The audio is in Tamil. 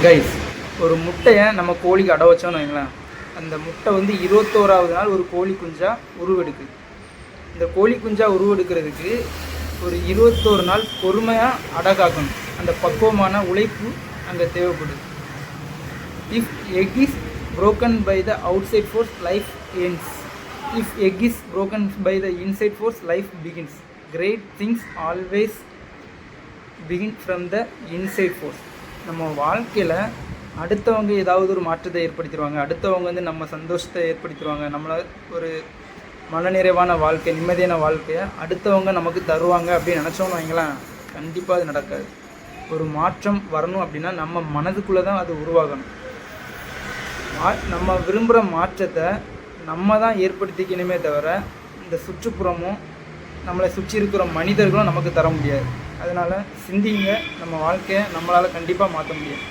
கைஸ், ஒரு முட்டையை நம்ம கோழிக்கு அடை வச்சோன்னு வைங்களேன், அந்த முட்டை வந்து 21வது நாள் ஒரு கோழி குஞ்சா உருவெடுக்குது. இந்த கோழி குஞ்சா உருவெடுக்கிறதுக்கு ஒரு 21 நாள் பொறுமையாக அடை காக்கணும். அந்த பக்குவமான உழைப்பு அங்கே தேவைப்படுது. If egg is broken by the outside force, life ends. If egg is broken by the inside force, life begins. Great things always begin from the inside force. நம்ம வாழ்க்கையில் அடுத்தவங்க ஏதாவது ஒரு மாற்றத்தை ஏற்படுத்திடுவாங்க, அடுத்தவங்க வந்து நம்ம சந்தோஷத்தை ஏற்படுத்திடுவாங்க, நம்மளை ஒரு மனநிறைவான வாழ்க்கை, நிம்மதியான வாழ்க்கையை அடுத்தவங்க நமக்கு தருவாங்க அப்படின்னு நினச்சோன்னு வைங்களேன், கண்டிப்பாக அது நடக்காது. ஒரு மாற்றம் வரணும் அப்படின்னா நம்ம மனதுக்குள்ளே தான் அது உருவாகணும். நம்ம விரும்புகிற மாற்றத்தை நம்ம தான் ஏற்படுத்திக்கணுமே தவிர இந்த சுற்றுப்புறமும் நம்மளை சுற்றி இருக்கிற மனிதர்களும் நமக்கு தர முடியாது. அதனால் சிந்திங்க, நம்ம வாழ்க்கையை நம்மளால் கண்டிப்பாக மாற்ற முடியும்.